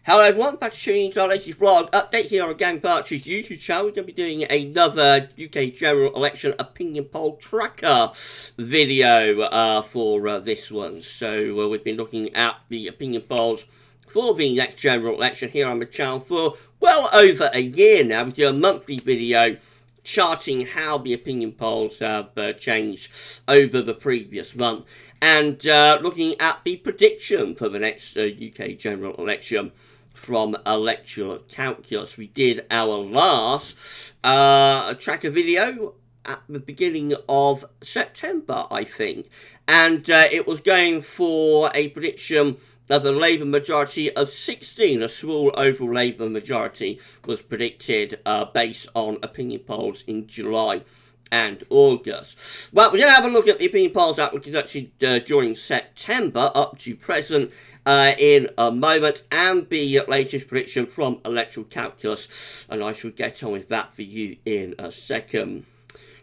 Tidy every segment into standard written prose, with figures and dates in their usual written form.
Hello everyone, back to tuning into our latest vlog update here on Gavin Partridge YouTube channel. We're going to be doing another UK general election opinion poll tracker video for this one. So we've been looking at the opinion polls for the next general election here on the channel for well over a year now. We do a monthly video charting how the opinion polls have changed over the previous month and looking at the prediction for the next UK general election from Electoral Calculus. We did our last tracker video at the beginning of September, I think, and it was going for a prediction of a Labour majority of 16. A small overall Labour majority was predicted based on opinion polls in July and August. Well, we're going to have a look at the opinion polls that were conducted during September up to present in a moment, and the latest prediction from Electoral Calculus, and I shall get on with that for you in a second.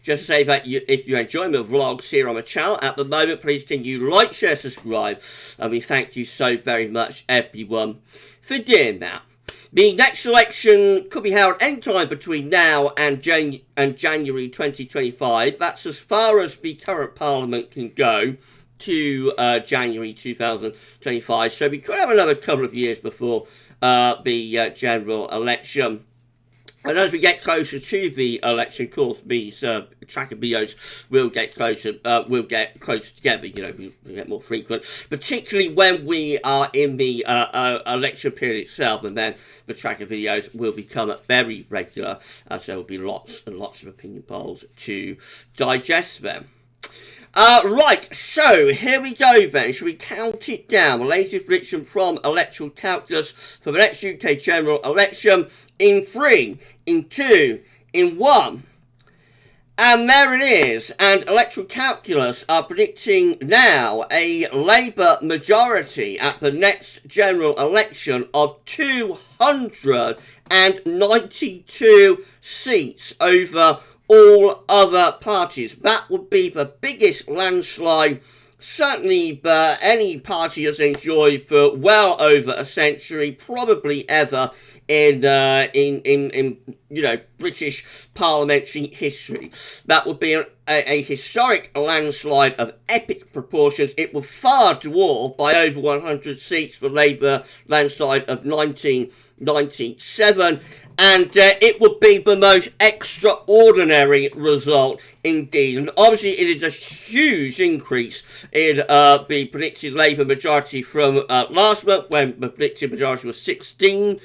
Just to say that if you're enjoying the vlogs here on the channel at the moment, please can you like, share, subscribe, and we thank you so very much everyone for doing that. The next election could be held anytime between now and January 2025. That's as far as the current Parliament can go, to January 2025. So we could have another couple of years before the general election. And as we get closer to the election, of course, these tracker videos will get closer together. You know, we'll get more frequent, particularly when we are in the election period itself, and then the tracker videos will become very regular, as there will be lots and lots of opinion polls to digest them. Right, so here we go then. Shall we count it down? The latest prediction from Electoral Calculus for the next UK general election in 3, in 2, in 1. And there it is. And Electoral Calculus are predicting now a Labour majority at the next general election of 292 seats over all other parties. That would be the biggest landslide certainly any party has enjoyed for well over a century, probably ever in you know, British parliamentary history. That would be a historic landslide of epic proportions. It would far dwarf by over 100 seats the Labour landslide of 1997. And it would be the most extraordinary result indeed. And obviously it is a huge increase in the predicted Labour majority from last month, when the predicted majority was 16.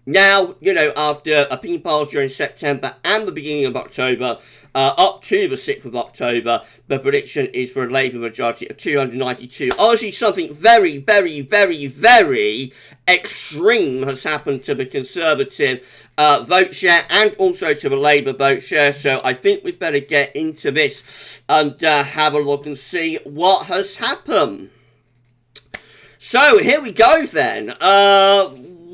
Now, you know, after opinion polls during September and the beginning of October, up to the 6th of October, the prediction is for a Labour majority of 292. Obviously, something very, very, very, very extreme has happened to the Conservative vote share and also to the Labour vote share. So I think we'd better get into this and have a look and see what has happened. So here we go then.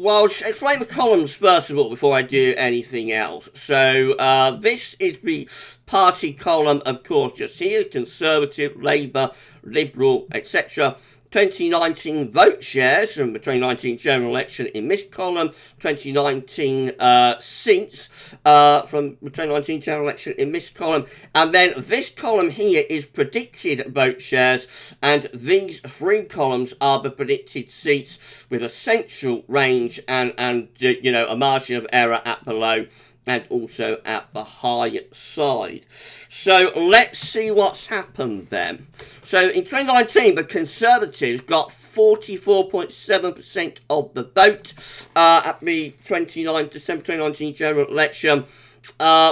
Well, I'll explain the columns first of all before I do anything else. So this is the party column, of course, just here: Conservative, Labour, Liberal, etc. 2019 vote shares from the 2019 general election in this column, 2019 seats from the 2019 general election in this column, and then this column here is predicted vote shares, and these three columns are the predicted seats with a central range and you know, a margin of error at the low and also at the high side. So let's see what's happened then. So in 2019, the Conservatives got 44.7% of the vote at the December 2019 general election,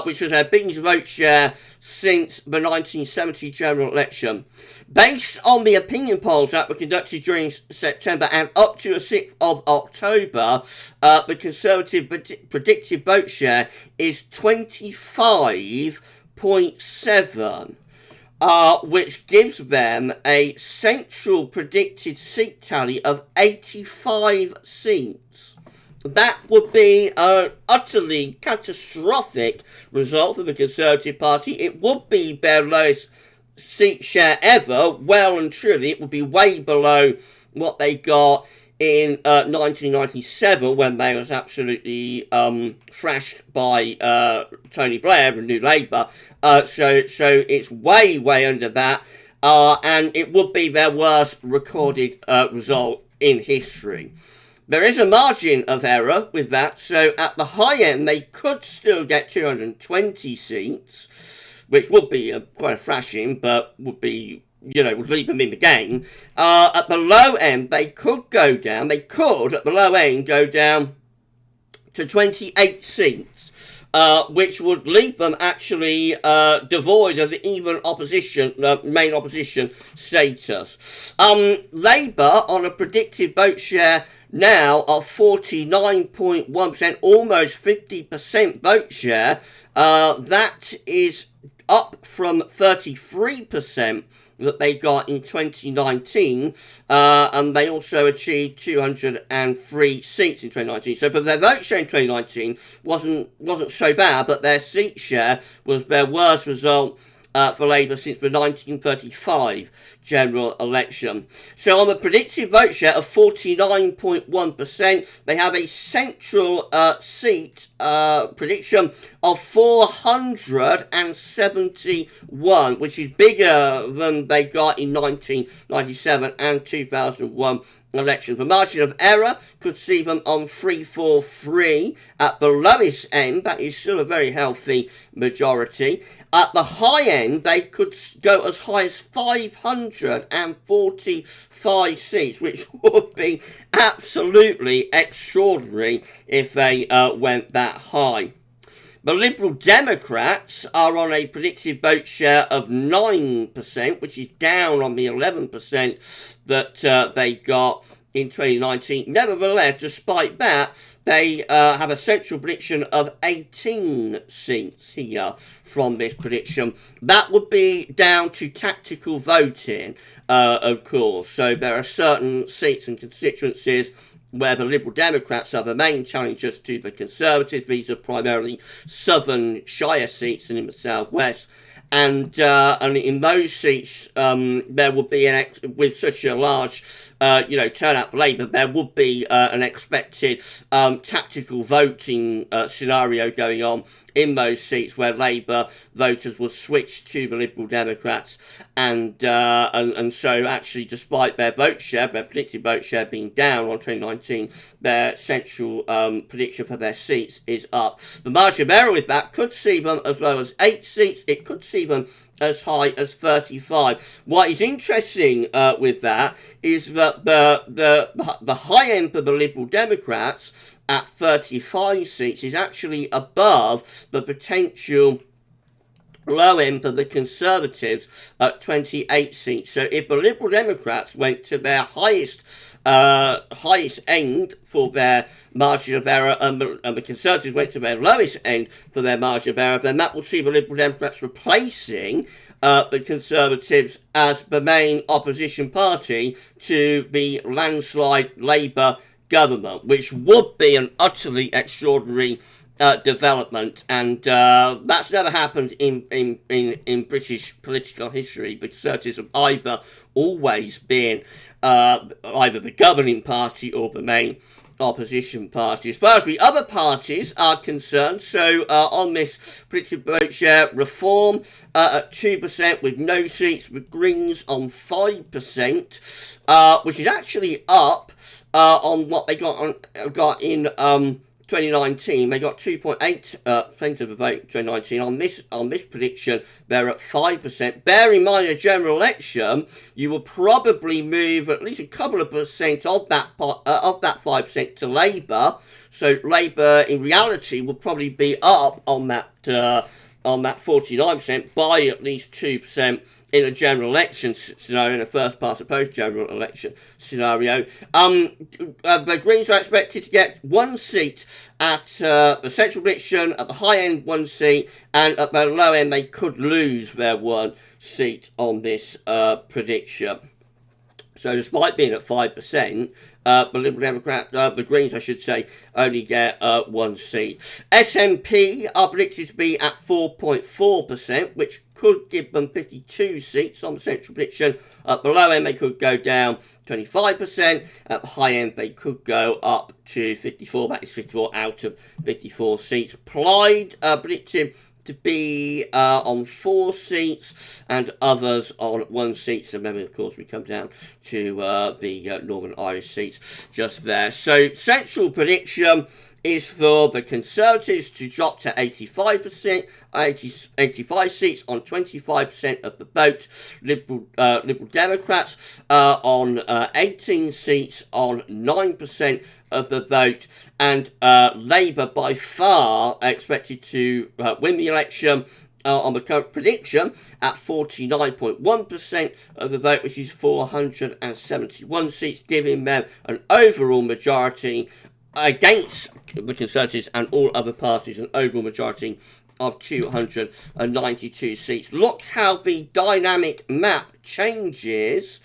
which was their biggest vote share since the 1970 general election. Based on the opinion polls that were conducted during September and up to the 6th of October, the Conservative predicted vote share is 25.7%. Which gives them a central predicted seat tally of 85 seats. That would be an utterly catastrophic result for the Conservative Party. It would be their lowest seat share ever, well and truly. It would be way below what they got in 1997, when they was absolutely thrashed by Tony Blair and New Labour. So it's way under that, and it would be their worst recorded result in history. There is a margin of error with that, so at the high end they could still get 220 seats, which would be quite a thrashing, but would be, would leave them in the game. At the low end, they could go down. They could, at the low end, go down to 28 seats, which would leave them actually devoid of even opposition, main opposition status. Labour, on a predicted vote share now of 49.1%, almost 50% vote share. That is up from 33% that they got in 2019, and they also achieved 203 seats in 2019. So for their vote share in 2019 wasn't so bad, but their seat share was their worst result for Labour since the 1935 general election. So on the predicted vote share of 49.1%, they have a central seat prediction of 471, which is bigger than they got in 1997 and 2001 elections. The margin of error could see them on 343 at the lowest end. That is still a very healthy majority. At the high end, they could go as high as 545 seats, which would be absolutely extraordinary if they went that high. The Liberal Democrats are on a predicted vote share of 9%, which is down on the 11% that they got in 2019. Nevertheless, despite that, they have a central prediction of 18 seats here from this prediction. That would be down to tactical voting, of course. So there are certain seats and constituencies where the Liberal Democrats are the main challengers to the Conservatives. These are primarily southern shire seats and in the southwest. And in those seats, there would be with such a large, turnout for Labour, there would be an expected tactical voting scenario going on in those seats where Labour voters will switch to the Liberal Democrats, and so actually, despite their vote share, their predicted vote share being down on 2019, their central prediction for their seats is up. The margin of error with that could see them as low as 8 seats. It could see them as high as 35. What is interesting with that is that the high end for the Liberal Democrats at 35 seats is actually above the potential low end for the Conservatives at 28 seats. So if the Liberal Democrats went to their highest end for their margin of error, and the Conservatives went to their lowest end for their margin of error, then that will see the Liberal Democrats replacing the Conservatives as the main opposition party to the landslide Labour government, which would be an utterly extraordinary development, and that's never happened in British political history. The Conservatives have either always been either the governing party or the main opposition party. As far as the other parties are concerned, so on this predicted vote share, Reform at 2% with no seats, with Greens on 5%, which is actually up on what they got in 2019. They got 2.8% of the vote in 2019. On this prediction, they're at 5%. Bear in mind, a general election, you will probably move at least a couple of percent of that 5% to Labour. So Labour, in reality, will probably be up on that 49% by at least 2% in a general election scenario, in a first past the post general election scenario. The Greens are expected to get 1 seat at the central prediction, at the high end 1 seat, and at the low end they could lose their 1 seat on this prediction. So despite being at 5%, the Liberal Democrat, the Greens, I should say, only get 1 seat. SNP are predicted to be at 4.4%, which could give them 52 seats on the central prediction. At the low end, they could go down 25%. At the high end, they could go up to 54. That is 54 out of 54 seats. Plaid predicted to be on 4 seats and others on 1 seat. So then, of course, we come down to the Northern Irish seats just there. So central prediction is for the Conservatives to drop to 85%, 85 seats on 25% of the vote. Liberal Democrats on 18 seats on 9% of the vote, and Labour by far expected to win the election on the current prediction at 49.1% of the vote, which is 471 seats, giving them an overall majority against the Conservatives and all other parties, an overall majority of 292 seats. Look how the dynamic map changes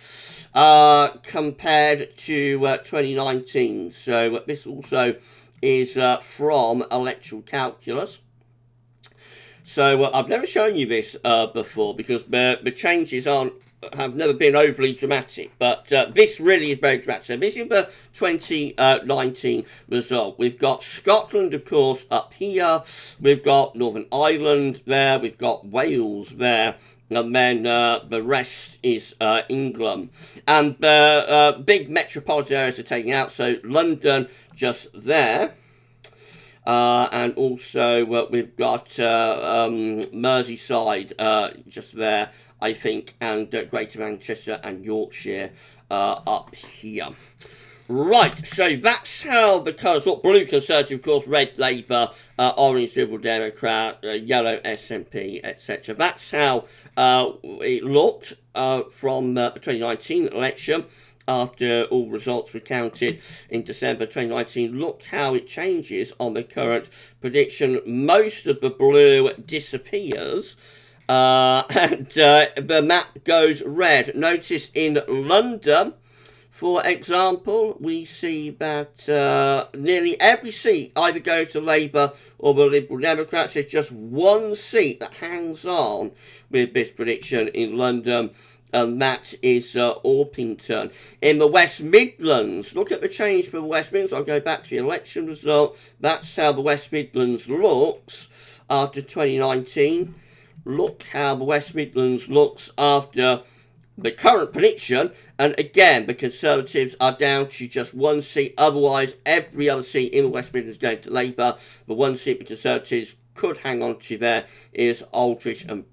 compared to 2019. So this also is from Electoral Calculus. So I've never shown you this before because the changes have never been overly dramatic, but this really is very dramatic. So this is the 2019 result. We've got Scotland, of course, up here. We've got Northern Ireland there. We've got Wales there. And then the rest is England. And big metropolitan areas are taken out. So London just there. And also we've got Merseyside just there, I think, and Greater Manchester and Yorkshire up here. Right, so that's how, because what blue Conservative, of course, red Labour, orange Liberal Democrat, yellow SNP, etc. That's how it looked from the 2019 election. After all results were counted in December 2019, look how it changes on the current prediction. Most of the blue disappears, and the map goes red. Notice in London, for example, we see that nearly every seat either goes to Labour or the Liberal Democrats. There's just 1 seat that hangs on with this prediction in London, and that is Orpington. In the West Midlands, look at the change for the West Midlands. I'll go back to the election result. That's how the West Midlands looks after 2019. Look how the West Midlands looks after the current prediction. And again, the Conservatives are down to just 1 seat. Otherwise, every other seat in the West Midlands is going to Labour. The 1 seat the Conservatives could hang on to there is Aldridge and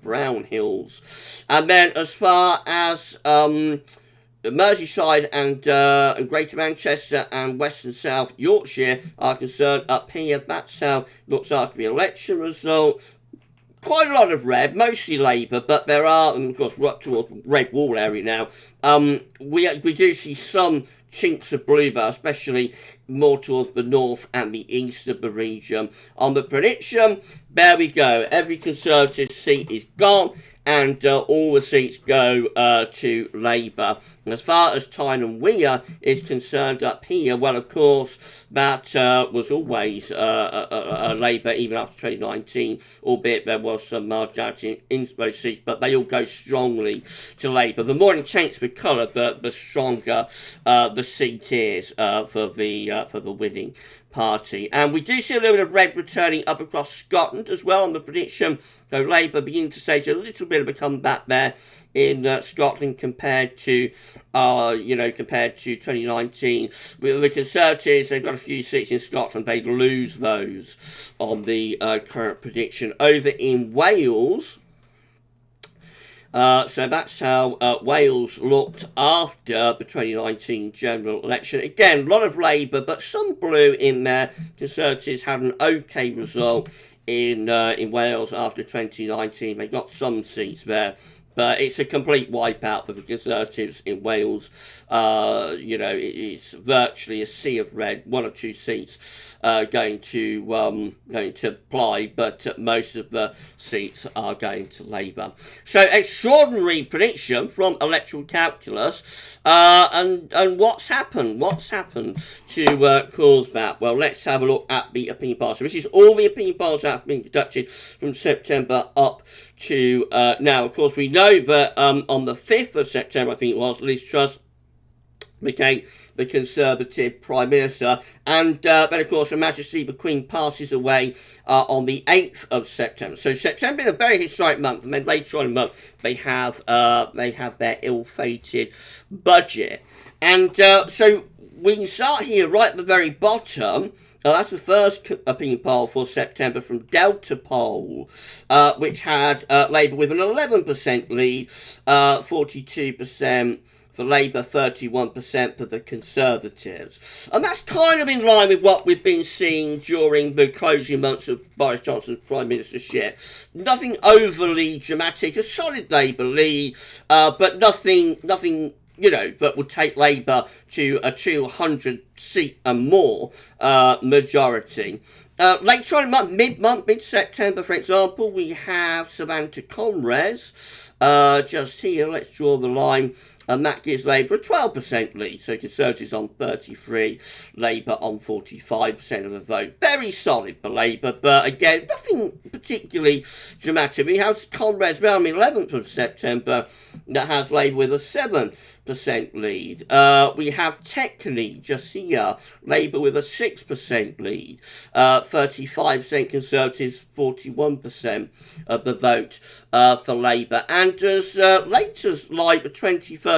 Brown Hills. And then as far as Merseyside and Greater Manchester and West and South Yorkshire are concerned, up here, that's how it looks after the election result. Quite a lot of red, mostly Labour, but there are, and of course we're up towards red wall area now. We do see some chinks of blue, but especially more towards the north and the east of the region. On the prediction, there we go. Every Conservative seat is gone, and all the seats go to Labour. And as far as Tyne and Wear is concerned up here, well, of course, that was always Labour, even after 2019, albeit there was some marginality in those seats, but they all go strongly to Labour. The more intense the colour, the stronger the seat is for the winning party. And we do see a little bit of red returning up across Scotland as well on the prediction. So Labour beginning to stage a little bit of a comeback there in Scotland compared to 2019. With the Conservatives, they've got a few seats in Scotland. They lose those on the current prediction. Over in Wales, so that's how Wales looked after the 2019 general election. Again, a lot of Labour, but some blue in there. Conservatives had an okay result in Wales after 2019. They got some seats there, But it's a complete wipeout for the Conservatives in Wales. It's virtually a sea of red, 1 or 2 seats going to apply, but most of the seats are going to Labour. So extraordinary prediction from Electoral Calculus, and what's happened? What's happened to cause that? Well, let's have a look at the opinion polls. So this is all the opinion polls that have been conducted from September up to now. Of course, we know that on the 5th of September, I think it was, Liz Truss became the Conservative Prime Minister, and then of course Her Majesty the Queen passes away on the 8th of September. So September is a very historic month, and then later on in the month they have their ill-fated budget. And so we can start here right at the very bottom. That's the first opinion poll for September from DeltaPoll, which had Labour with an 11% lead, 42% for Labour, 31% for the Conservatives. And that's kind of in line with what we've been seeing during the closing months of Boris Johnson's Prime Ministership. Nothing overly dramatic, a solid Labour lead, but nothing that would take Labour to a 200-seat and more majority. Later on in mid-September, for example, we have Savannah Conres just here. Let's draw the line. And that gives Labour a 12% lead. So Conservatives on 33%, Labour on 45% of the vote. Very solid for Labour, but again, nothing particularly dramatic. We have Conres on the 11th of September that has Labour with a 7% lead. We have Technically just here, Labour with a 6% lead. 35% Conservatives, 41% of the vote for Labour. And as late as like the 23rd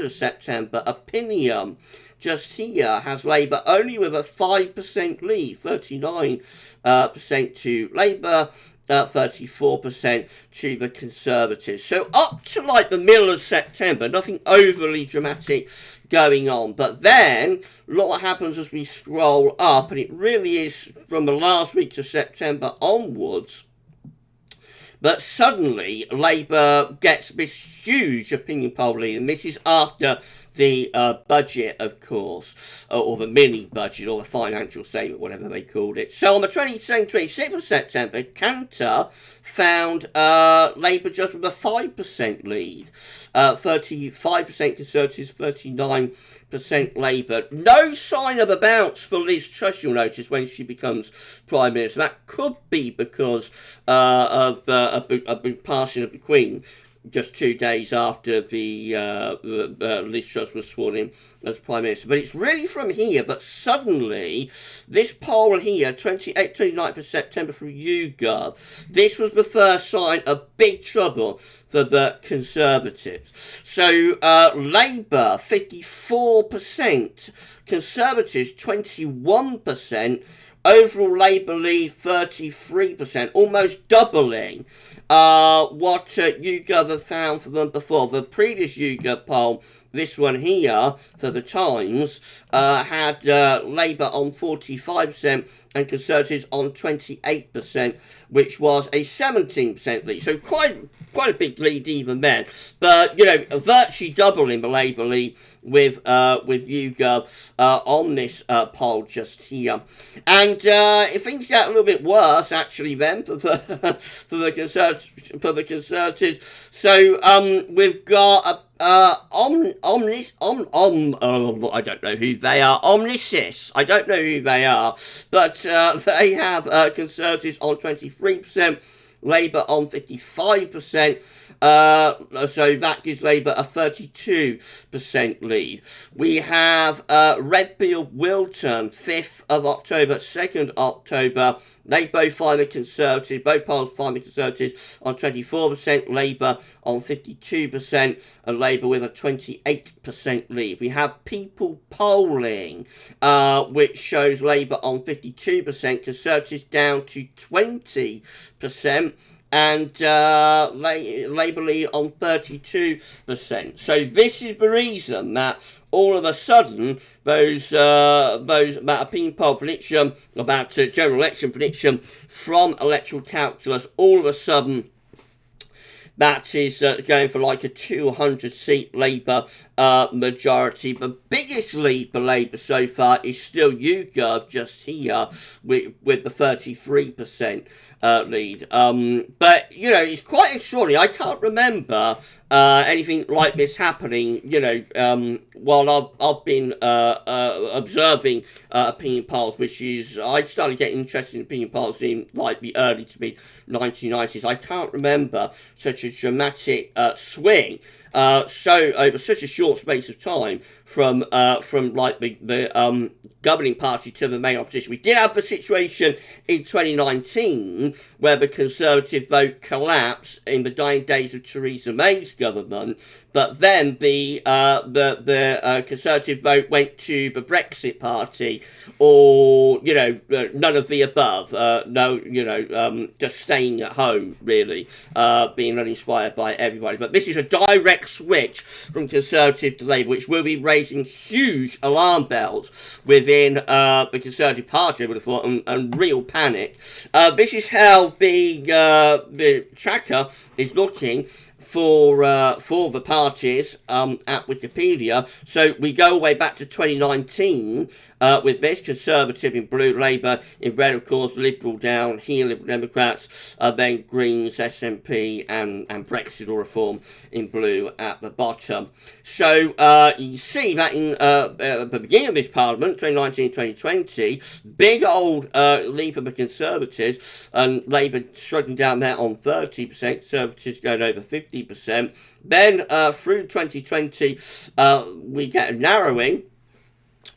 of September, Opinium just here has Labour only with a 5% lead, 39% to Labour, 34% to the Conservatives. So up to like the middle of September, nothing overly dramatic going on. But then look what happens as we scroll up, and it really is from the last week of September onwards. But suddenly Labour gets this huge opinion poll lead, and this is after the budget, of course, or the mini budget, or the financial statement, whatever they called it. So on the 26th of September, Cantor found Labour just with a 5% lead. 35% Conservatives, 39% Labour. No sign of a bounce for Liz Truss, you'll notice, when she becomes Prime Minister. That could be because of the passing of the Queen, just 2 days after the Liz Truss was sworn in as Prime Minister. But it's really from here, but suddenly, this poll here, 29th of September from YouGov, this was the first sign of big trouble for the Conservatives. So, Labour, 54%, Conservatives, 21%, overall Labour lead 33%, almost doubling what YouGov have found for them before. The previous YouGov poll, this one here for the Times, had Labour on 45% and Conservatives on 28%, which was a 17% lead. So quite a big lead even then. But virtually doubling the Labour lead with YouGov on this poll just here. And if things get a little bit worse, actually, then for the Conservatives. So we've got I don't know who they are. Omnisis. I don't know who they are, but they have Conservatives on 23%, Labour on 55%. So that gives Labour a 32% lead. We have Redfield Wilton, 5th of October, 2nd October. They both find the Conservatives, both polls find the Conservatives on 24%, Labour on 52%, and Labour with a 28% lead. We have People Polling, which shows Labour on 52%, Conservatives down to 20%. And Labour lead on 32%. So this is the reason that all of a sudden those about opinion poll prediction, about general election prediction from Electoral Calculus, all of a sudden that is going for like a 200-seat Labour majority. The biggest lead for Labour so far is still YouGov, just here, with the 33% lead. But, you know, it's quite extraordinary. I can't remember anything like this happening, you know, while I've been observing opinion polls, which is, I started getting interested in opinion polls in like the early to mid 1990s. I can't remember such a dramatic swing so over such a short space of time from like the governing party to the main opposition. We did have the situation in 2019 where the Conservative vote collapsed in the dying days of Theresa May's government, but then the Conservative vote went to the Brexit Party, or, you know, none of the above. No, you know, just staying at home, really, being uninspired by everybody. But this is a direct switch from Conservative to Labour, which will be raising huge alarm bells within the Conservative Party, I would have thought, and real panic. This is how the tracker is looking for the parties at Wikipedia. So we go way back to 2019 with this: Conservative in blue, Labour in red, of course, Liberal down here, Liberal Democrats, then Greens, SNP, and Brexit or Reform in blue at the bottom. So you see that in the beginning of this Parliament, 2019-2020, big old leap of the Conservatives, and Labour struggling down there on 30%, Conservatives going over 50%. Then through 2020, we get a narrowing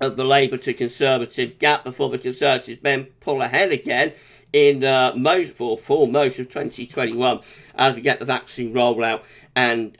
of the Labour to Conservative gap before the Conservatives then pull ahead again in most of 2021 as we get the vaccine rollout and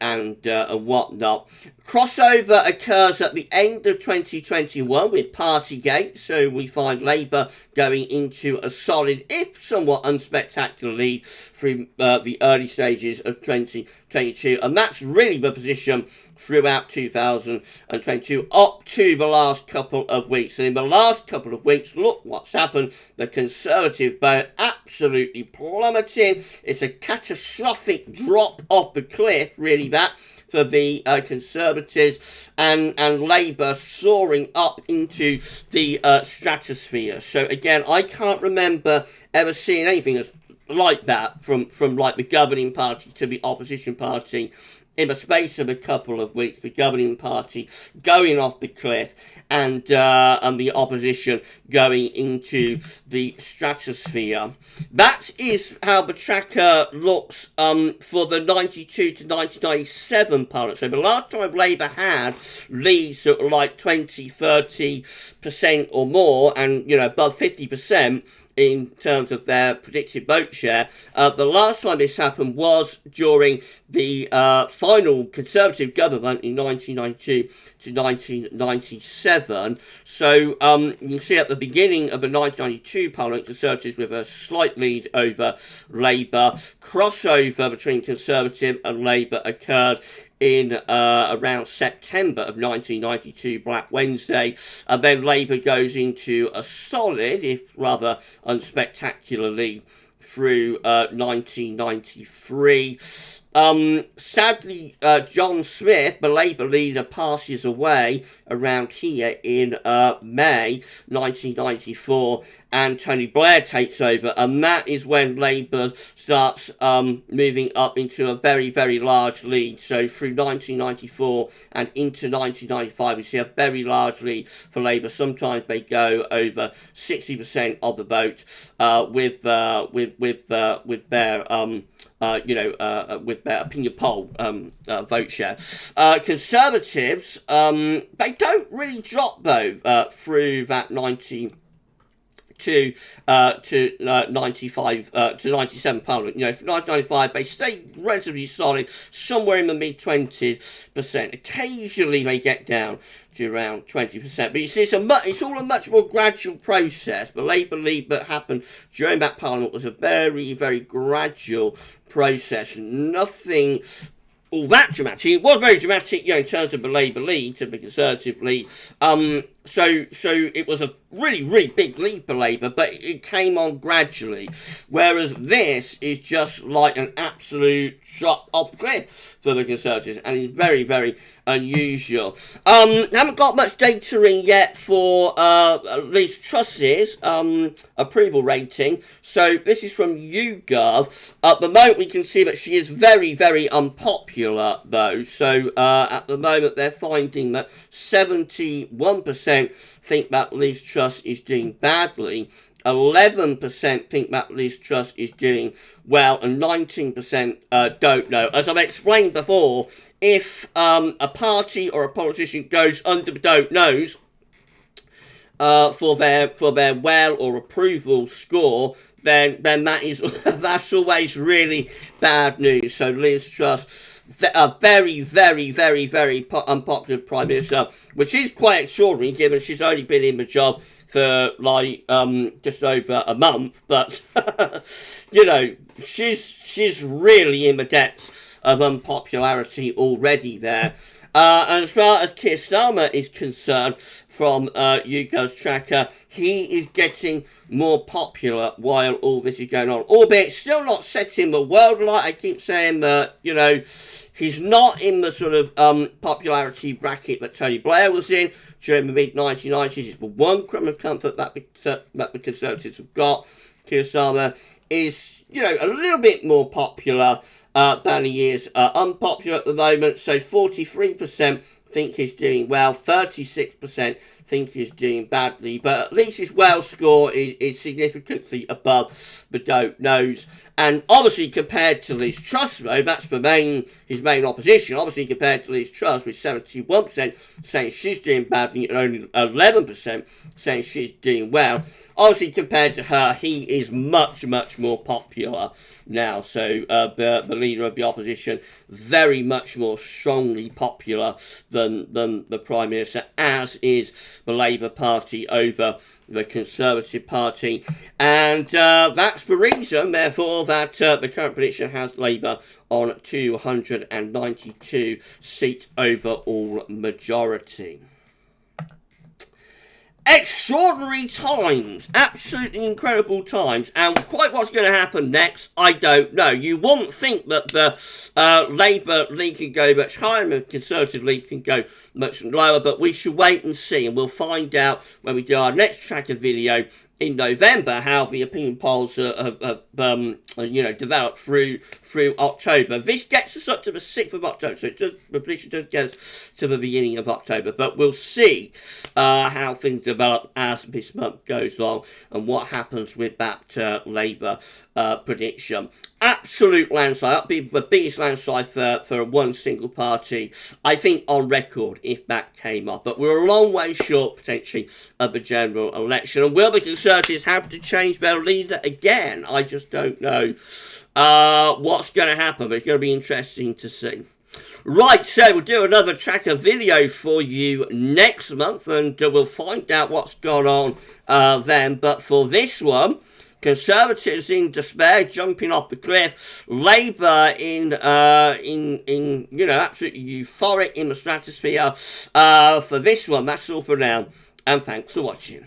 whatnot. Crossover occurs at the end of 2021 with Partygate, so we find Labour going into a solid, if somewhat unspectacular, lead through the early stages of 2022, and that's really the position throughout 2022 up to the last couple of weeks. And in the last couple of weeks, look what's happened. The Conservative vote absolutely plummeting. It's a catastrophic drop off the cliff, really, that, for the Conservatives, and Labour soaring up into the stratosphere. So again, I can't remember ever seeing anything like that from like the governing party to the opposition party in the space of a couple of weeks. The governing party going off the cliff, and the opposition going into the stratosphere. That is how the tracker looks for the 92 to 1997 Parliament. So the last time Labour had leads that were like 20-30% or more, and, you know, above 50% in terms of their predicted vote share. The last time this happened was during the final Conservative government in 1992 to 1997. So you can see at the beginning of the 1992 Parliament, Conservatives with a slight lead over Labour. Crossover between Conservative and Labour occurred in around September of 1992, Black Wednesday, and then Labour goes into a solid, if rather unspectacular, lead through 1993. Sadly, John Smith, the Labour leader, passes away around here in May 1994, and Tony Blair takes over, and that is when Labour starts moving up into a very, very large lead. So through 1994 and into 1995, we see a very large lead for Labour. Sometimes they go over 60% of the vote with their with their opinion poll vote share. Conservatives, they don't really drop though through that 95 to 97 Parliament. You know, for 1995 they stay relatively solid, somewhere in the mid-20s%. Occasionally they get down to around 20%, but you see, it's all a much more gradual process. The Labour lead that happened during that Parliament was a very, very gradual process. Nothing all that dramatic. It was very dramatic, you know, in terms of the Labour lead to the Conservative lead. So it was a really, really big leap for Labour, but it came on gradually. Whereas this is just like an absolute shot off cliff for the Conservatives, and it's very, very unusual. Haven't got much data in yet for Liz Truss's approval rating. So this is from YouGov. At the moment, we can see that she is very, very unpopular, though. So at the moment, they're finding that 71% think that Liz Truss is doing badly, 11% think that Liz Truss is doing well, and 19% don't know. As I've explained before, if a party or a politician goes under the don't knows for their well or approval score, then that is that's always really bad news. So Liz Truss, a very, very, very, very unpopular Prime Minister, which is quite extraordinary given she's only been in the job for like just over a month, but you know, she's really in the depths of unpopularity already there. And as far as Keir Starmer is concerned, from YouGov's tracker, he is getting more popular while all this is going on. Albeit still not setting the world alight. I keep saying that, you know, he's not in the sort of popularity bracket that Tony Blair was in during the mid-1990s. It's the one crumb of comfort that the Conservatives have got. Keir Starmer is, you know, a little bit more popular than he is unpopular at the moment. So 43% think he's doing well, 36% think he's doing badly, but at least his well score is significantly above the don't knows. And obviously compared to Liz Truss, though, that's his main opposition. Obviously compared to Liz Truss, with 71% saying she's doing badly and only 11% saying she's doing well. Obviously compared to her, he is much, much more popular now. So the leader of the opposition, very much more strongly popular than the Prime Minister, as is the Labour Party over the Conservative Party. And that's the reason, therefore, that the current prediction has Labour on 292 seat overall majority. Extraordinary times, absolutely incredible times, and quite what's going to happen next, I don't know. You wouldn't think that the Labour lead can go much higher and the Conservative lead can go much lower, but we should wait and see, and we'll find out when we do our next tracker video in November how the opinion polls have developed through October. This gets us up to the 6th of October, so the prediction does get us to the beginning of October, but we'll see how things develop as this month goes on and what happens with that Labour prediction. Absolute landslide. That'll be the biggest landslide for one single party, I think, on record, if that came up. But we're a long way short, potentially, of the general election. And will the Conservatives have to change their leader again? I just don't know what's going to happen, but it's going to be interesting to see. Right, so we'll do another tracker video for you next month, and we'll find out what's gone on then. But for this one, Conservatives in despair, jumping off the cliff. Labour in absolutely euphoric in the stratosphere. For this one, that's all for now, and thanks for watching.